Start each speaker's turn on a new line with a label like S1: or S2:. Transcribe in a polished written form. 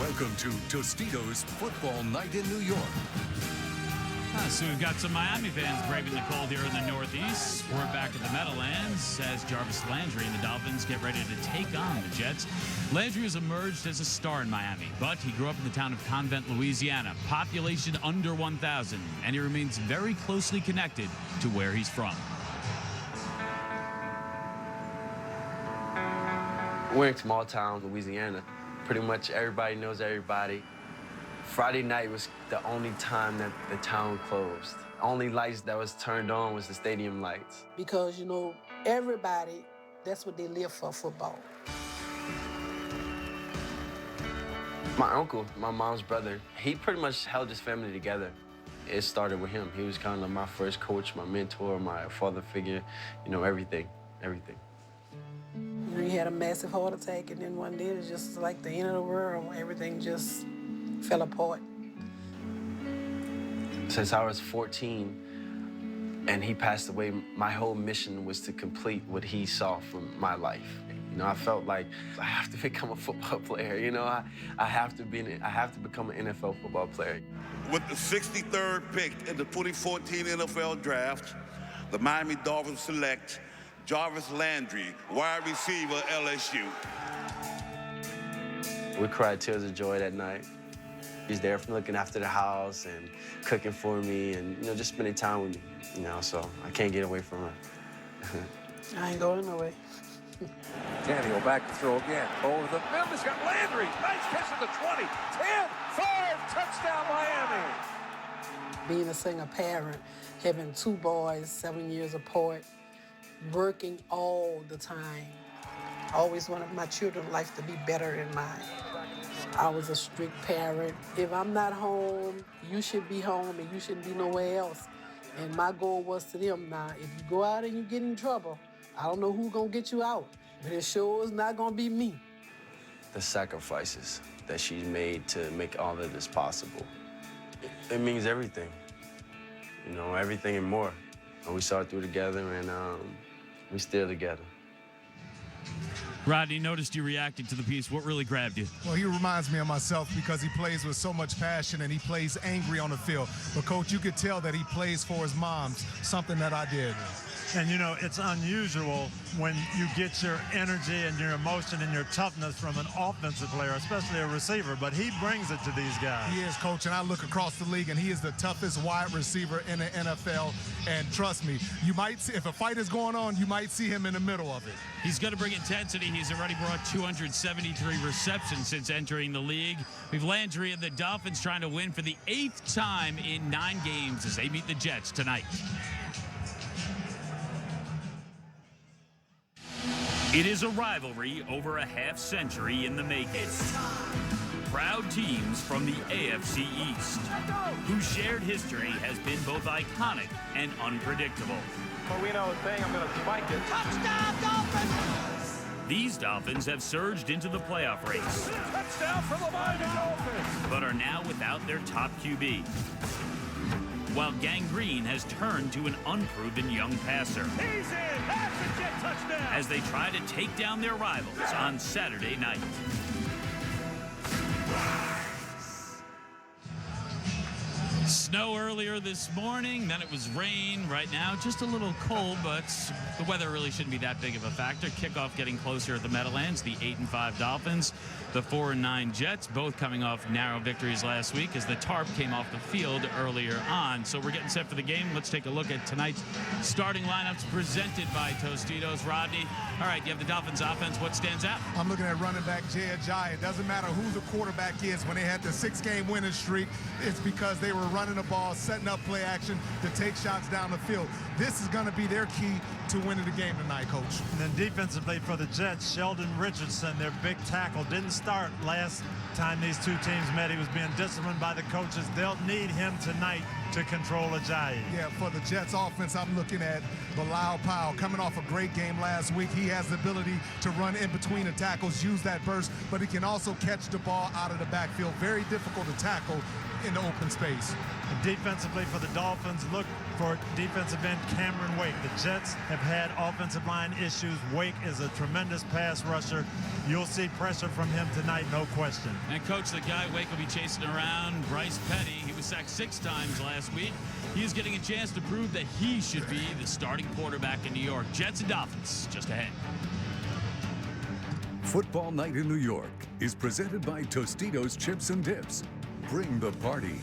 S1: Welcome to Tostitos Football Night in New York.
S2: So we've got some Miami fans braving the cold here in the Northeast. We're back at the Meadowlands as Jarvis Landry and the Dolphins get ready to take on the Jets. Landry has emerged as a star in Miami, but he grew up in the town of Convent, Louisiana, population under 1,000, and he remains very closely connected to where he's from.
S3: We're in small town, Louisiana. Pretty much everybody knows everybody. Friday night was the only time that the town closed. Only lights that was turned on was the stadium lights.
S4: Because, you know, everybody, that's what they live for, football.
S3: My uncle, my mom's brother, he pretty much held his family together. It started with him. He was kind of my first coach, my mentor, my father figure, you know, everything.
S4: You know, he had a massive heart attack, and then one day it was just like the end of the world. Everything just fell apart.
S3: Since I was 14 and he passed away, my whole mission was to complete what he saw from my life. You know, I felt like I have to become a football player. You know, I have to become an NFL football player.
S5: With the 63rd pick in the 2014 NFL Draft, the Miami Dolphins select Jarvis Landry, wide receiver, LSU.
S3: We cried tears of joy that night. He's there from looking after the house and cooking for me and, you know, just spending time with me, you know, so I can't get away from her.
S4: I ain't going nowhere.
S6: Daniel back to throw again. Over the middle, he's got Landry. Nice catch at the 20. 10, 5, touchdown Miami.
S4: Being a single parent, having two boys 7 years apart, working all the time. I always wanted my children's life to be better than mine. I was a strict parent. If I'm not home, you should be home and you shouldn't be nowhere else. And my goal was to them, now, if you go out and you get in trouble, I don't know who's gonna get you out, but it sure is not gonna be me.
S3: The sacrifices that she's made to make all of this possible, it means everything. You know, everything and more. And we saw it through together and we still together.
S2: Rodney, noticed you reacting to the piece. What really grabbed you?
S7: Well, he reminds me of myself because he plays with so much passion and he plays angry on the field. But, Coach, you could tell that he plays for his moms, something that I did.
S8: And, you know, it's unusual when you get your energy and your emotion and your toughness from an offensive player, especially a receiver, but he brings it to these guys.
S7: He is, Coach, and I look across the league, and he is the toughest wide receiver in the NFL. And trust me, you might see, if a fight is going on, you might see him in the middle of it.
S2: He's going to bring intensity. He's already brought 273 receptions since entering the league. We've Landry and the Dolphins trying to win for the 8th time in 9 games as they meet the Jets tonight. It is a rivalry over a half-century in the making. Proud teams from the AFC East, whose shared history has been both iconic and unpredictable.
S6: Marino is saying I'm going to spike it.
S9: Touchdown, Dolphins!
S2: These Dolphins have surged into the playoff race.
S6: Touchdown for the Miami Dolphins!
S2: But are now without their top QB. While Gang Green has turned to an unproven young passer.
S6: He's in! That's a Jet touchdown!
S2: As they try to take down their rivals on Saturday night. Snow earlier this morning, then it was rain. Right now, just a little cold, but the weather really shouldn't be that big of a factor. Kickoff getting closer at the Meadowlands. The 8-5 Dolphins, the 4-9 Jets, both coming off narrow victories last week as the tarp came off the field earlier on. So we're getting set for the game. Let's take a look at tonight's starting lineups presented by Tostitos. Rodney, all right, you have the Dolphins offense. What stands out?
S7: I'm looking at running back Jay Ajayi. It doesn't matter who the quarterback is. When they had the 6-game winning streak, it's because they were running the ball, setting up play action to take shots down the field. This is going to be their key to winning the game tonight, Coach.
S8: And then defensively for the Jets, Sheldon Richardson, their big tackle, didn't start last time these two teams met. He was being disciplined by the coaches. They'll need him tonight to control Ajayi.
S7: Yeah, for the Jets offense, I'm looking at Bilal Powell coming off a great game last week. He has the ability to run in between the tackles, use that burst, but he can also catch the ball out of the backfield. Very difficult to tackle in the open space.
S8: And defensively for the Dolphins, look for defensive end Cameron Wake. The Jets have had offensive line issues. Wake is a tremendous pass rusher. You'll see pressure from him tonight, no question.
S2: And, Coach, the guy Wake will be chasing around, Bryce Petty. He was sacked 6 times last week. He is getting a chance to prove that he should be the starting quarterback in New York. Jets and Dolphins just ahead.
S1: Football Night in New York is presented by Tostitos Chips and Dips. Bring the party.